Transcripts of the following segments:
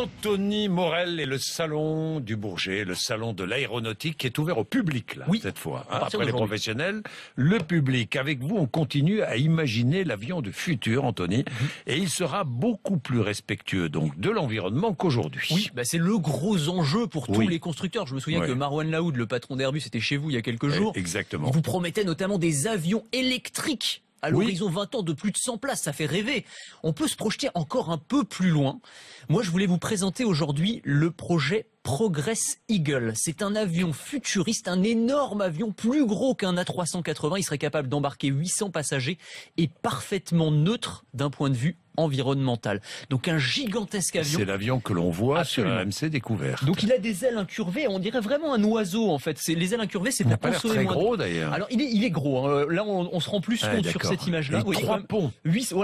Anthony Morel et le salon du Bourget, le salon de l'aéronautique qui est ouvert au public là, cette fois. Après les professionnels, le public. Avec vous, on continue à imaginer l'avion du futur, Anthony, et il sera beaucoup plus respectueux donc de l'environnement qu'aujourd'hui. Oui, c'est le gros enjeu pour tous les constructeurs. Je me souviens que Marwan Laoud, le patron d'Airbus, était chez vous il y a quelques jours. Exactement. Il vous promettait notamment des avions électriques. À l'horizon 20 ans de plus de 100 places, ça fait rêver. On peut se projeter encore un peu plus loin. Moi, je voulais vous présenter aujourd'hui le projet Progress Eagle. C'est un avion futuriste, un énorme avion plus gros qu'un A380. Il serait capable d'embarquer 800 passagers et parfaitement neutre d'un point de vue environnemental. Donc un gigantesque avion. C'est l'avion que l'on voit sur RMC Découverte. Donc il a des ailes incurvées, on dirait vraiment un oiseau en fait. C'est les ailes incurvées, c'est pour consommer moins. Très gros d'ailleurs. Alors il est gros. Hein. Là on se rend plus compte sur cette image-là. Oui, 3 ponts. 800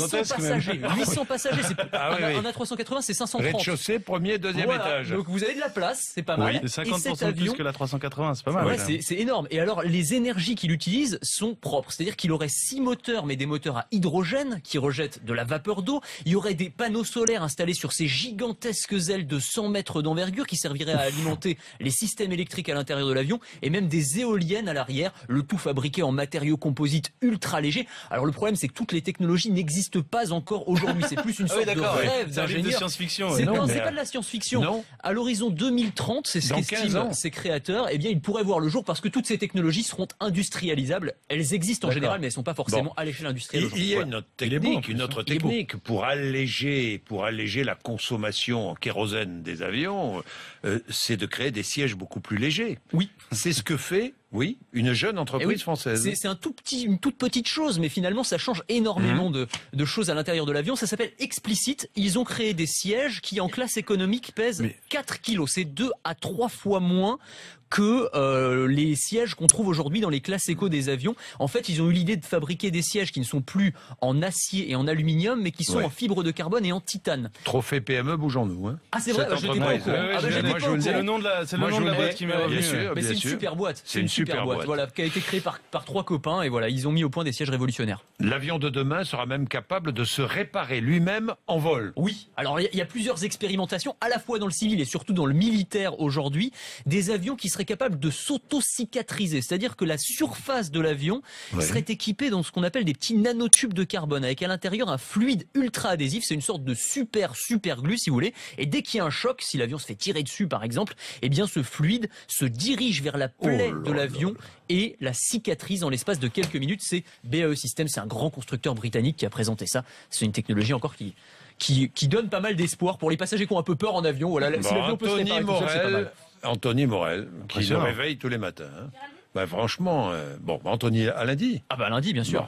passagers. 800 passagers. Un A380 c'est 530. Rez-de-chaussée, premier, deuxième étage. Donc vous avez de la place, c'est pas mal. C'est 50% de plus que la 380, c'est pas mal. C'est énorme. Et alors les énergies qu'il utilise sont propres, c'est-à-dire qu'il aurait 6 moteurs, mais des moteurs à hydrogène qui rejettent de la vapeur d'eau. Il y aurait des panneaux solaires installés sur ces gigantesques ailes de 100 mètres d'envergure qui serviraient à alimenter les systèmes électriques à l'intérieur de l'avion et même des éoliennes à l'arrière, le tout fabriqué en matériaux composites ultra légers. Alors le problème c'est que toutes les technologies n'existent pas encore aujourd'hui. C'est plus une sorte de rêve d'ingénieur. C'est de science-fiction. C'est pas de la science-fiction. À l'horizon 2030, c'est ce qu'estiment ces créateurs, eh bien ils pourraient voir le jour parce que toutes ces technologies seront industrialisables. Elles existent en général, mais elles sont pas forcément à l'échelle industrielle. Il y a une autre technique, pour alléger la consommation en kérosène des avions, c'est de créer des sièges beaucoup plus légers. Oui. C'est ce que fait, une jeune entreprise française. C'est une toute petite chose, mais finalement ça change énormément de choses à l'intérieur de l'avion. Ça s'appelle Explicit. Ils ont créé des sièges qui en classe économique pèsent 4 kilos. C'est 2 à 3 fois moins que les sièges qu'on trouve aujourd'hui dans les classes éco des avions. En fait, ils ont eu l'idée de fabriquer des sièges qui ne sont plus en acier et en aluminium, mais qui sont en fibre de carbone et en titane. Trophée PME, bougeons-nous. Hein. Ah c'est vrai, je l'étais pas au courant. C'est le nom de la boîte qui m'est revenu. Mais c'est une super boîte. C'est une super boîte. Voilà, qui a été créée par 3 copains et voilà, ils ont mis au point des sièges révolutionnaires. L'avion de demain sera même capable de se réparer lui-même en vol. Oui. Alors il y a plusieurs expérimentations, à la fois dans le civil et surtout dans le militaire aujourd'hui, des avions qui seraient capables de s'auto-cicatriser, c'est-à-dire que la surface de l'avion serait équipée dans ce qu'on appelle des petits nanotubes de carbone, avec à l'intérieur un fluide ultra adhésif. C'est une sorte de super glue si vous voulez. Et dès qu'il y a un choc, si l'avion se fait tirer dessus par exemple, eh bien ce fluide se dirige vers la plaie de l'avion et la cicatrise en l'espace de quelques minutes. C'est BAE Systems, c'est un grand constructeur britannique qui a présenté ça. C'est une technologie encore qui donne pas mal d'espoir pour les passagers qui ont un peu peur en avion. Voilà, si l'avion peut se réparer tout seul, c'est pas mal. Anthony Morel, qui se réveille tous les matins. Franchement, Anthony, à lundi. Ah lundi, bien sûr.